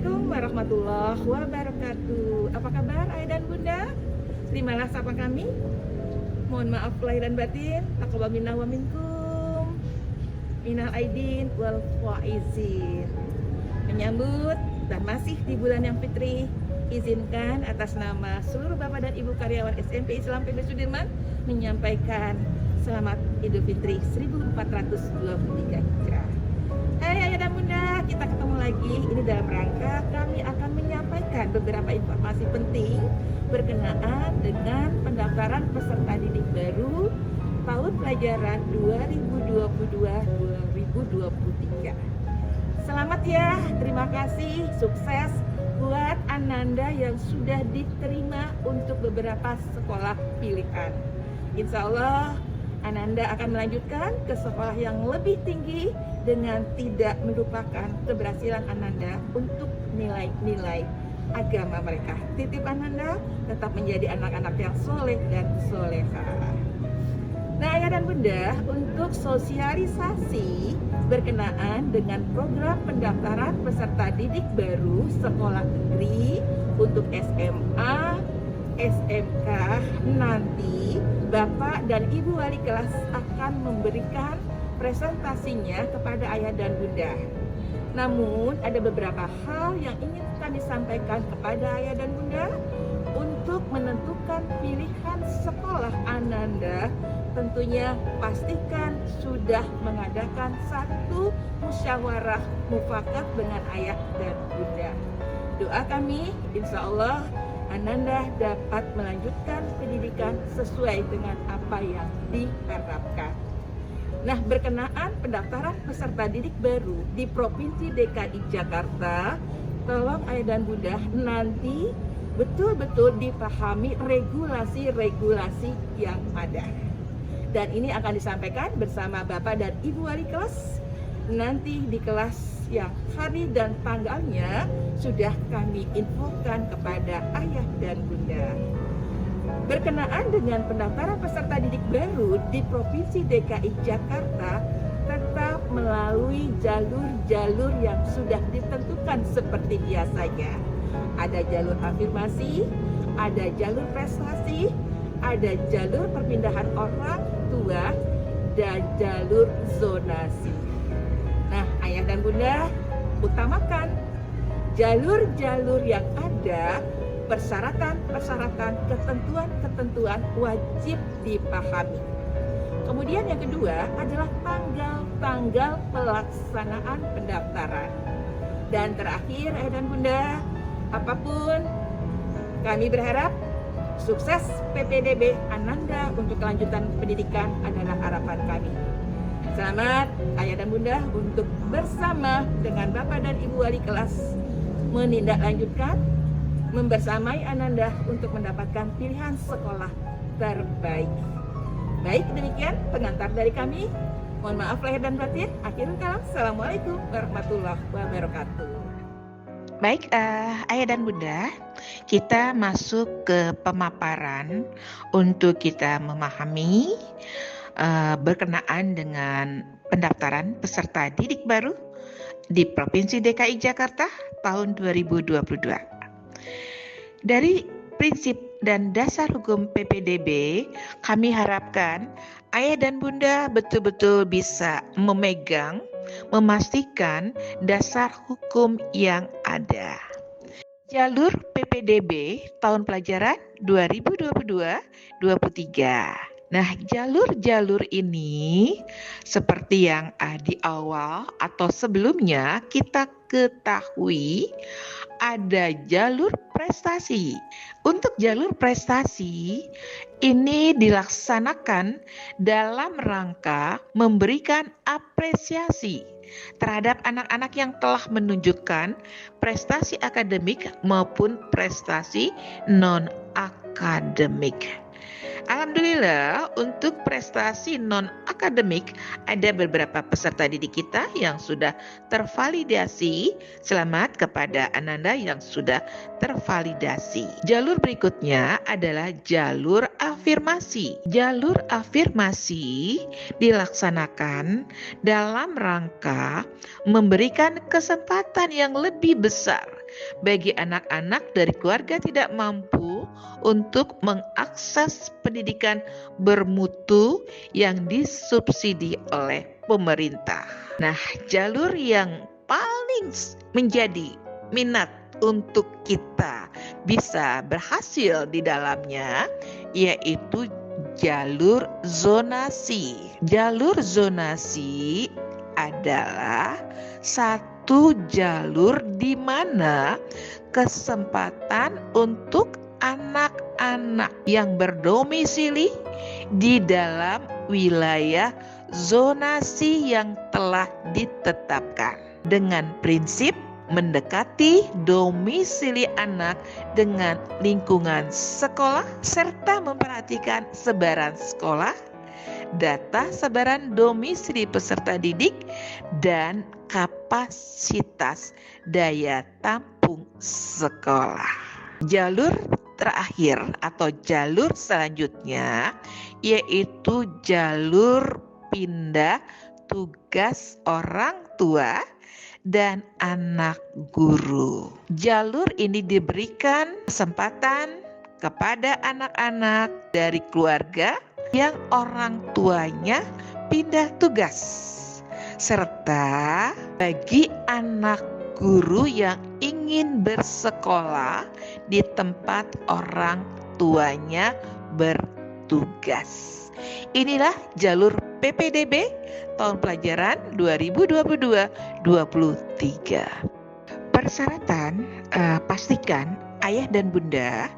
Assalamualaikum warahmatullahi wabarakatuh. Apa kabar ayah dan bunda? Terimalah sapa kami. Mohon maaf lahir dan batin. Taqabbal minna wa minkum. Minal aidin wal faizin. Menyambut dan masih di bulan yang fitri, izinkan atas nama seluruh Bapak dan Ibu karyawan SMP Islam PB Sudirman menyampaikan selamat Idul Fitri 1423 Hijrah. Hai ayah dan bunda, kita ketemu lagi. Ini dalam rangka kami akan menyampaikan beberapa informasi penting berkenaan dengan pendaftaran peserta didik baru tahun pelajaran 2022-2023. Selamat ya, terima kasih, sukses buat Ananda yang sudah diterima untuk beberapa sekolah pilihan. Insya Allah Ananda akan melanjutkan ke sekolah yang lebih tinggi dengan tidak melupakan keberhasilan Ananda untuk nilai-nilai agama mereka. Titip Ananda tetap menjadi anak-anak yang soleh dan soleha. Nah ayah dan bunda, untuk sosialisasi berkenaan dengan program pendaftaran peserta didik baru sekolah negeri untuk SMA, SMK, nanti Bapak dan Ibu wali kelas akan memberikan presentasinya kepada ayah dan bunda. Namun ada beberapa hal yang ingin kami sampaikan kepada ayah dan bunda untuk menentukan pilihan sekolah Ananda. Tentunya pastikan sudah mengadakan satu musyawarah mufakat dengan ayah dan bunda. Doa kami, insya Allah Ananda dapat melanjutkan pendidikan sesuai dengan apa yang diharapkan. Nah, berkenaan pendaftaran peserta didik baru di Provinsi DKI Jakarta, tolong ayah dan bunda nanti betul-betul dipahami regulasi-regulasi yang ada. Dan ini akan disampaikan bersama Bapak dan Ibu wali kelas nanti di kelas yang hari dan tanggalnya sudah kami infokan kepada ayah dan bunda. Berkenaan dengan pendaftaran peserta didik baru di Provinsi DKI Jakarta tetap melalui jalur-jalur yang sudah ditentukan seperti biasanya. Ada jalur afirmasi, ada jalur prestasi, ada jalur perpindahan orang tua, dan jalur zonasi. Nah, ayah dan bunda, utamakan jalur-jalur yang ada, persyaratan-persyaratan, ketentuan-ketentuan wajib dipahami. Kemudian yang kedua adalah tanggal-tanggal pelaksanaan pendaftaran. Dan terakhir ayah dan bunda, apapun kami berharap sukses PPDB Ananda untuk kelanjutan pendidikan adalah harapan kami. Selamat ayah dan bunda untuk bersama dengan Bapak dan Ibu wali kelas menindaklanjutkan membersamai Ananda untuk mendapatkan pilihan sekolah terbaik. Baik, demikian pengantar dari kami. Mohon maaf lahir dan batin. Akhirul kalam. Assalamualaikum warahmatullahi wabarakatuh. Baik, ayah dan bunda, kita masuk ke pemaparan untuk kita memahami berkenaan dengan pendaftaran peserta didik baru di Provinsi DKI Jakarta tahun 2022. Dari prinsip dan dasar hukum PPDB, kami harapkan ayah dan bunda betul-betul bisa memegang, memastikan dasar hukum yang ada. Jalur PPDB tahun pelajaran 2022-2023. Nah, jalur-jalur ini seperti yang di awal atau sebelumnya kita ketahui ada jalur prestasi. Untuk jalur prestasi ini dilaksanakan dalam rangka memberikan apresiasi terhadap anak-anak yang telah menunjukkan prestasi akademik maupun prestasi non-akademik. Alhamdulillah untuk prestasi non-akademik ada beberapa peserta didik kita yang sudah tervalidasi. Selamat kepada Ananda yang sudah tervalidasi. Jalur berikutnya adalah jalur afirmasi. Jalur afirmasi dilaksanakan dalam rangka memberikan kesempatan yang lebih besar bagi anak-anak dari keluarga tidak mampu untuk mengakses pendidikan bermutu yang disubsidi oleh pemerintah. Nah, jalur yang paling menjadi minat untuk kita bisa berhasil di dalamnya yaitu jalur zonasi. Jalur zonasi adalah satu jalur di mana kesempatan untuk anak-anak yang berdomisili di dalam wilayah zonasi yang telah ditetapkan dengan prinsip mendekati domisili anak dengan lingkungan sekolah serta memperhatikan sebaran sekolah, data sebaran domisili peserta didik, dan kapasitas daya tampung sekolah. Jalur terakhir atau jalur selanjutnya yaitu jalur pindah tugas orang tua dan anak guru. Jalur ini diberikan kesempatan kepada anak-anak dari keluarga yang orang tuanya pindah tugas, serta bagi anak guru yang ingin bersekolah di tempat orang tuanya bertugas. Inilah jalur PPDB tahun pelajaran 2022-23. Persyaratan pastikan ayah dan bunda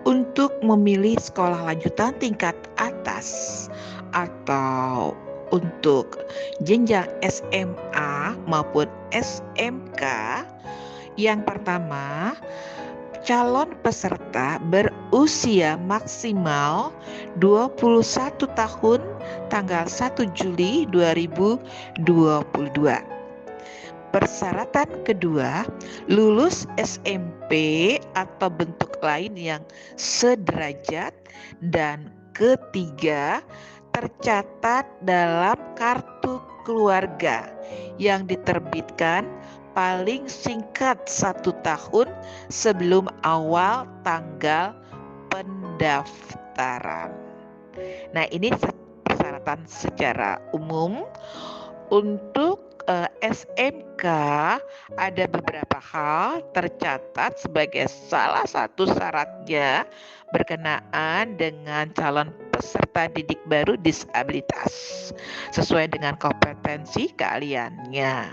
untuk memilih sekolah lanjutan tingkat atas atau untuk jenjang SMA maupun SMK. Yang pertama, calon peserta berusia maksimal 21 tahun tanggal 1 Juli 2022. Persyaratan kedua, lulus SMP atau bentuk lain yang sederajat, dan ketiga, tercatat dalam kartu keluarga yang diterbitkan paling singkat 1 tahun sebelum awal tanggal pendaftaran. Nah, ini persyaratan secara umum. Untuk SMK ada beberapa hal tercatat sebagai salah satu syaratnya berkenaan dengan calon peserta didik baru disabilitas sesuai dengan kompetensi keahliannya.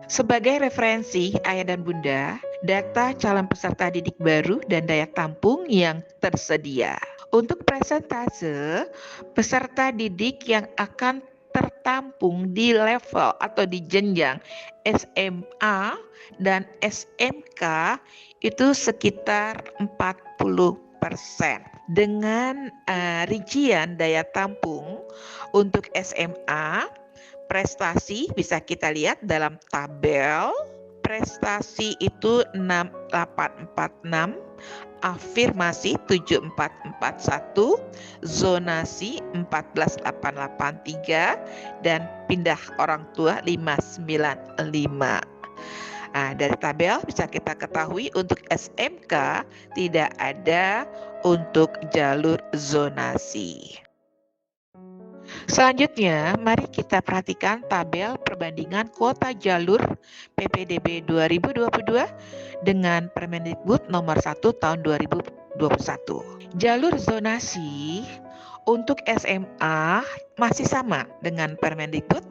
Sebagai referensi ayah dan bunda, data calon peserta didik baru dan daya tampung yang tersedia. Untuk persentase peserta didik yang akan tertampung di level atau di jenjang SMA dan SMK itu sekitar 40%. Dengan rincian daya tampung untuk SMA, prestasi bisa kita lihat dalam tabel. Prestasi itu 6846, afirmasi 7441, zonasi 14883, dan pindah orang tua 595. Nah, dari tabel bisa kita ketahui untuk SMK tidak ada untuk jalur zonasi. Selanjutnya, mari kita perhatikan tabel perbandingan kuota jalur PPDB 2022 dengan Permendikbud nomor 1 tahun 2021. Jalur zonasi untuk SMA masih sama dengan Permendikbud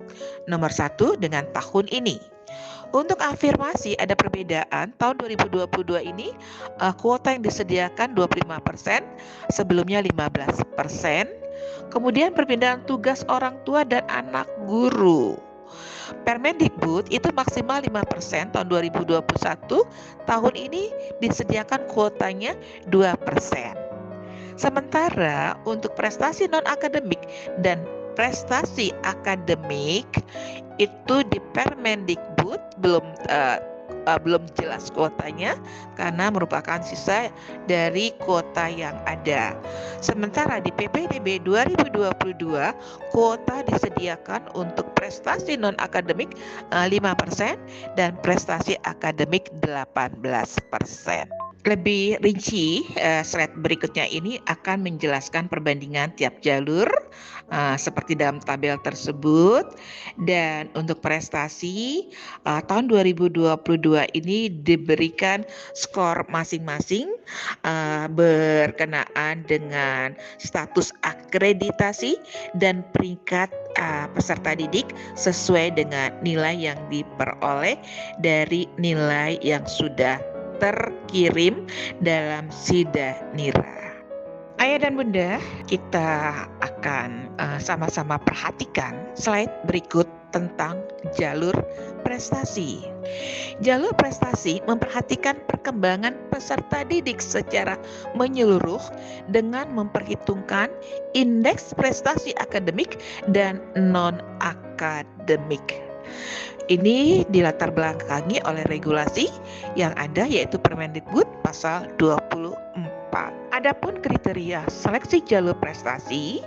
nomor 1 dengan tahun ini. Untuk afirmasi ada perbedaan. Tahun 2022 ini kuota yang disediakan 25%, sebelumnya 15%. Kemudian perpindahan tugas orang tua dan anak guru. Permendikbud itu maksimal 5% tahun 2021, tahun ini disediakan kuotanya 2%. Sementara untuk prestasi non-akademik dan prestasi akademik itu di Permendikbud belum belum jelas kuotanya karena merupakan sisa dari kuota yang ada. Sementara di PPDB 2022 kuota disediakan untuk prestasi non-akademik 5% dan prestasi akademik 18%. Lebih rinci, slide berikutnya ini akan menjelaskan perbandingan tiap jalur seperti dalam tabel tersebut. Dan untuk prestasi tahun 2022 ini diberikan skor masing-masing berkenaan dengan status akreditasi dan peringkat peserta didik sesuai dengan nilai yang diperoleh dari nilai yang sudah terkirim dalam SIDA Nira. Ayah dan Bunda, kita akan sama-sama perhatikan slide berikut tentang jalur prestasi. Jalur prestasi memperhatikan perkembangan peserta didik secara menyeluruh dengan memperhitungkan indeks prestasi akademik dan non-akademik. Ini dilatar belakangi oleh regulasi yang ada yaitu Permendikbud pasal 24. Adapun kriteria seleksi jalur prestasi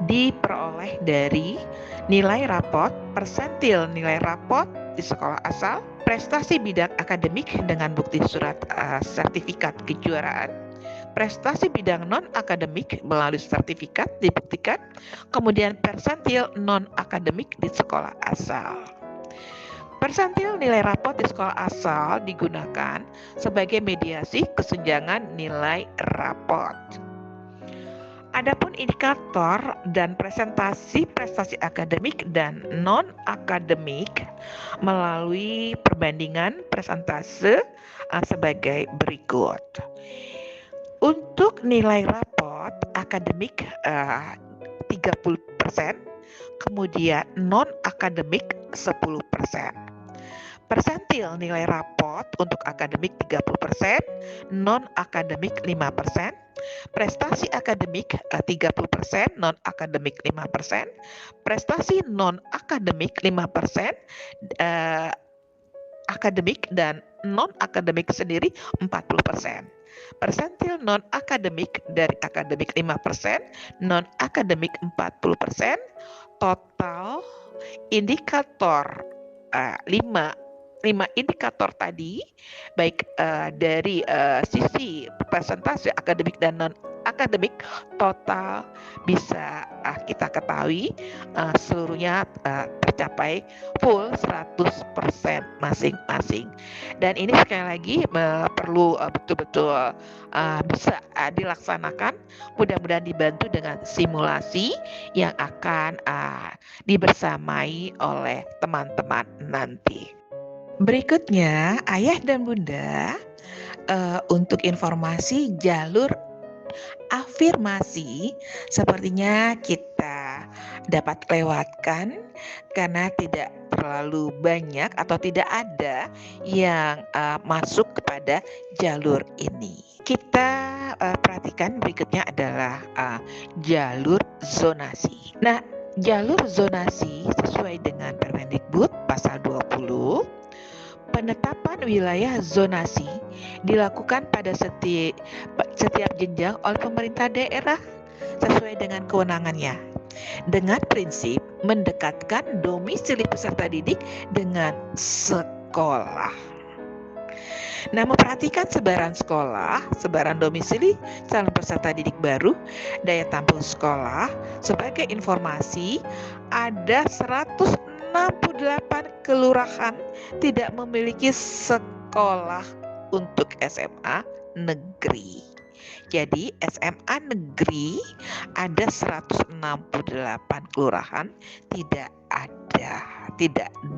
diperoleh dari nilai rapot, persentil nilai rapot di sekolah asal, prestasi bidang akademik dengan bukti surat sertifikat kejuaraan, prestasi bidang non-akademik melalui sertifikat dibuktikan, kemudian persentil non-akademik di sekolah asal. Persentil nilai rapot di sekolah asal digunakan sebagai mediasi kesenjangan nilai rapot. Adapun indikator dan presentasi prestasi akademik dan non-akademik melalui perbandingan persentase sebagai berikut. Untuk nilai rapot akademik 30%, kemudian non-akademik 10%. Persentil nilai rapot untuk akademik 30%, non-akademik 5%, prestasi akademik 30%, non-akademik 5%, prestasi non-akademik 5%, akademik dan non-akademik sendiri 40%. Persentil non-akademik dari akademik 5%, non-akademik 40%, total indikator 5 indikator tadi, baik dari sisi persentase akademik dan non-akademik, total bisa kita ketahui seluruhnya tercapai full 100% masing-masing. Dan ini sekali lagi perlu betul-betul bisa dilaksanakan, mudah-mudahan dibantu dengan simulasi yang akan dibersamai oleh teman-teman nanti. Berikutnya, Ayah dan Bunda, untuk informasi jalur afirmasi sepertinya kita dapat lewatkan karena tidak terlalu banyak atau tidak ada yang masuk kepada jalur ini. Kita perhatikan berikutnya adalah jalur zonasi. Nah, jalur zonasi sesuai dengan Permendikbud pasal 20, penetapan wilayah zonasi dilakukan pada setiap jenjang oleh pemerintah daerah sesuai dengan kewenangannya, dengan prinsip mendekatkan domisili peserta didik dengan sekolah. Nah, memperhatikan sebaran sekolah, sebaran domisili calon peserta didik baru, daya tampung sekolah. Sebagai informasi, ada 168 kelurahan tidak memiliki sekolah untuk SMA negeri. Jadi SMA negeri ada 168 kelurahan tidak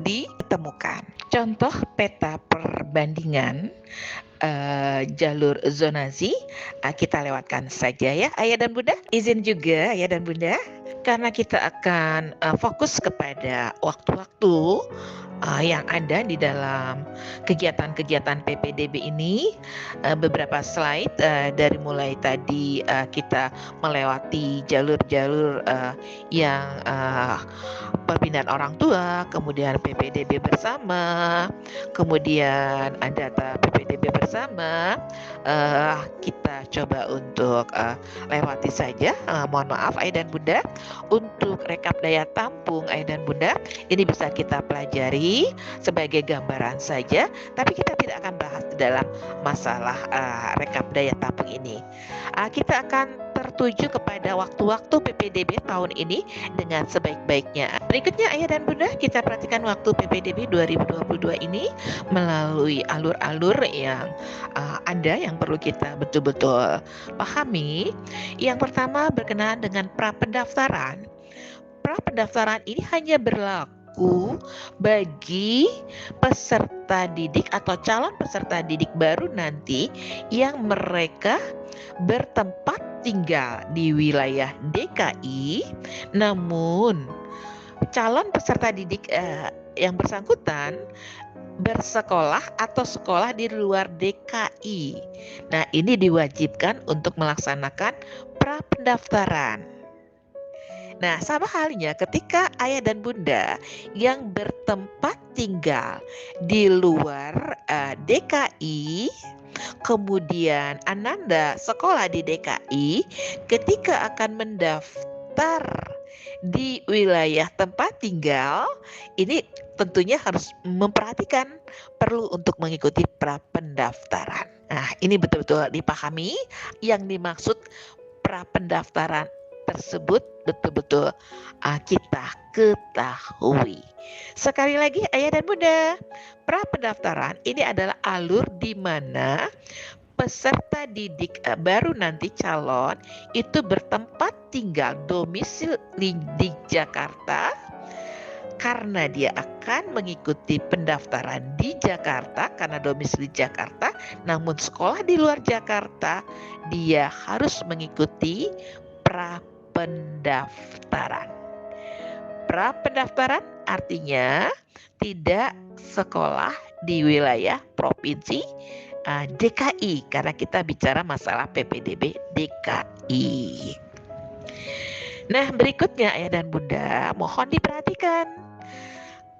ditemukan. Contoh peta perbandingan jalur zonasi kita lewatkan saja ya Ayah dan Bunda. Izin juga Ayah dan Bunda, karena kita akan fokus kepada waktu-waktu yang ada di dalam kegiatan-kegiatan PPDB ini. Beberapa slide dari mulai tadi kita melewati jalur-jalur yang perpindahan orang tua, kemudian PPDB bersama, kemudian data PPDB bersama. Kita coba untuk lewati saja. Mohon maaf Ayah dan Bunda, untuk rekap daya tampung Ayah dan Bunda ini bisa kita pelajari sebagai gambaran saja, tapi kita tidak akan bahas di dalam masalah rekap daya tampung ini. Kita akan tertuju kepada waktu-waktu PPDB tahun ini dengan sebaik-baiknya. Berikutnya Ayah dan Bunda, kita perhatikan waktu PPDB 2022 ini melalui alur-alur yang ada yang perlu kita betul-betul pahami. Yang pertama berkenaan dengan pra-pendaftaran. Pra-pendaftaran ini hanya berlaku bagi peserta didik atau calon peserta didik baru nanti yang mereka bertempat tinggal di wilayah DKI, namun calon peserta didik yang bersangkutan bersekolah atau sekolah di luar DKI. Nah, ini diwajibkan untuk melaksanakan pra-pendaftaran. Nah, sama halnya ketika Ayah dan Bunda yang bertempat tinggal di luar DKI, kemudian Ananda sekolah di DKI, ketika akan mendaftar di wilayah tempat tinggal, ini tentunya harus memperhatikan perlu untuk mengikuti pra-pendaftaran. Nah, ini betul-betul dipahami yang dimaksud pra-pendaftaran tersebut betul-betul kita ketahui. Sekali lagi Ayah dan Bunda, pra-pendaftaran ini adalah alur di mana peserta didik baru nanti calon itu bertempat tinggal domisili di Jakarta karena dia akan mengikuti pendaftaran di Jakarta karena domisili Jakarta, namun sekolah di luar Jakarta dia harus mengikuti pra-pendaftaran. Pra-pendaftaran artinya tidak sekolah di wilayah provinsi DKI karena kita bicara masalah PPDB DKI. Nah, berikutnya Ayah dan Bunda mohon diperhatikan.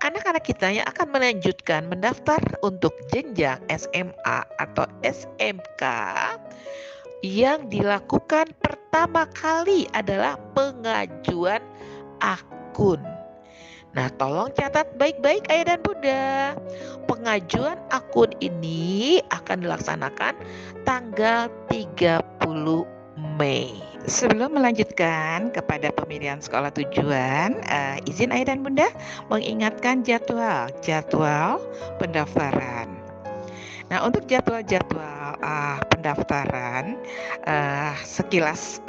Anak-anak kita yang akan melanjutkan mendaftar untuk jenjang SMA atau SMK yang dilakukan pertama kali adalah pengajuan akun. Nah, tolong catat baik-baik Ayah dan Bunda. Pengajuan akun ini akan dilaksanakan tanggal 30 Mei. Sebelum melanjutkan kepada pemilihan sekolah tujuan, izin Ayah dan Bunda mengingatkan jadwal pendaftaran. Nah, untuk jadwal pendaftaran sekilas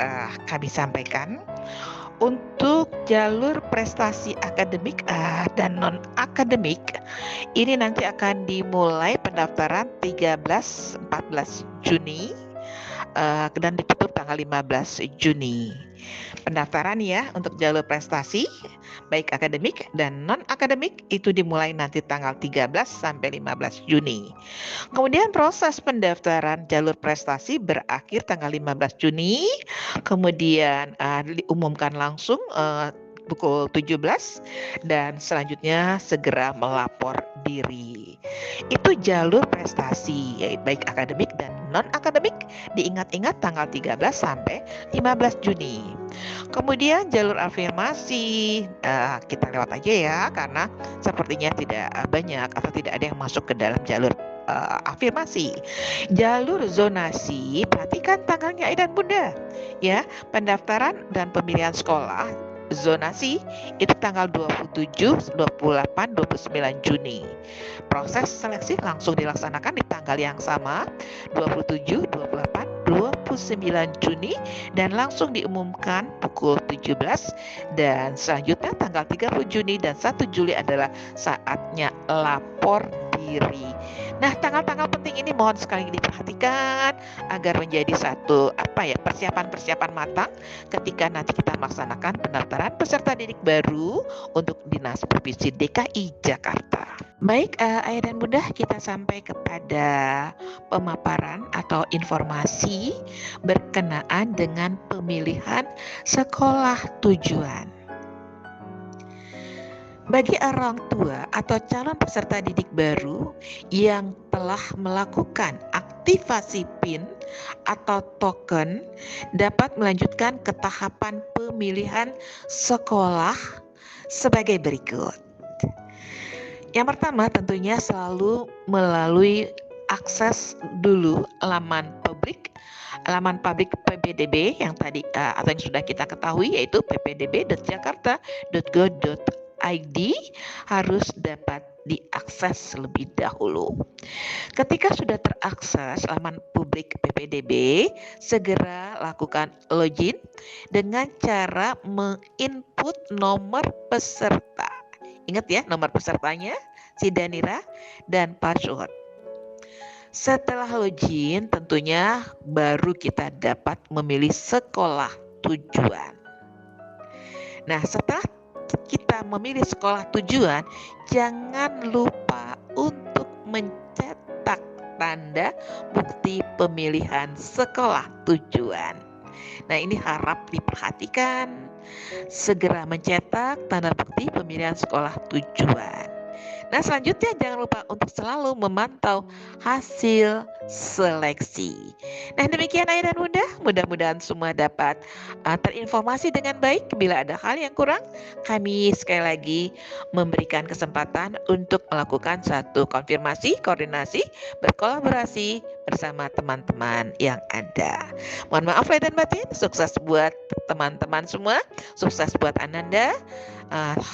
kami sampaikan. Untuk jalur prestasi akademik dan non-akademik, ini nanti akan dimulai pendaftaran 13-14 Juni dan ditutup tanggal 15 Juni. Pendaftaran ya untuk jalur prestasi baik akademik dan non-akademik itu dimulai nanti tanggal 13 sampai 15 Juni. Kemudian proses pendaftaran jalur prestasi berakhir tanggal 15 Juni. Kemudian diumumkan langsung pukul 17 dan selanjutnya segera melapor diri. Itu jalur prestasi baik akademik dan non-akademik, diingat-ingat tanggal 13 sampai 15 Juni. Kemudian jalur afirmasi kita lewat aja ya karena sepertinya tidak banyak atau tidak ada yang masuk ke dalam jalur afirmasi. Jalur zonasi, perhatikan tanggalnya Ayah dan Bunda ya. Pendaftaran dan pemilihan sekolah zonasi itu tanggal 27, 28, 29 Juni. Proses seleksi langsung dilaksanakan di tanggal yang sama 27, 28, 29 Juni dan langsung diumumkan pukul 17 dan selanjutnya tanggal 30 Juni dan 1 Juli adalah saatnya lapor diri. Nah, tanggal-tanggal penting ini mohon sekali diperhatikan agar menjadi satu persiapan-persiapan matang ketika nanti kita melaksanakan pendaftaran peserta didik baru untuk Dinas Provinsi DKI Jakarta. Baik, Ayah dan Bunda, kita sampai kepada pemaparan atau informasi berkenaan dengan pemilihan sekolah tujuan. Bagi orang tua atau calon peserta didik baru yang telah melakukan aktivasi PIN atau token dapat melanjutkan ke tahapan pemilihan sekolah sebagai berikut. Yang pertama tentunya selalu melalui akses dulu laman publik PPDB yang tadi atau yang sudah kita ketahui, yaitu ppdb.jakarta.go.id harus dapat diakses lebih dahulu. Ketika sudah terakses laman publik PPDB, segera lakukan login dengan cara menginput nomor peserta. Ingat ya, nomor pesertanya si Danira dan password. Setelah login, tentunya baru kita dapat memilih sekolah tujuan. Nah, setelah kita memilih sekolah tujuan, jangan lupa untuk mencetak tanda bukti pemilihan sekolah tujuan. Nah, ini harap diperhatikan. Segera mencetak tanda bukti pemilihan sekolah tujuan. Nah, selanjutnya jangan lupa untuk selalu memantau hasil seleksi. Nah, demikian Ayah dan Bunda, mudah-mudahan semua dapat terinformasi dengan baik. Bila ada hal yang kurang, kami sekali lagi memberikan kesempatan untuk melakukan satu konfirmasi, koordinasi, berkolaborasi bersama teman-teman yang ada. Mohon maaf lahir dan batin, sukses buat teman-teman semua, sukses buat Ananda.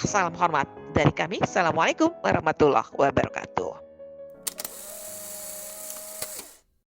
Salam hormat dari kami. Assalamualaikum warahmatullahi wabarakatuh.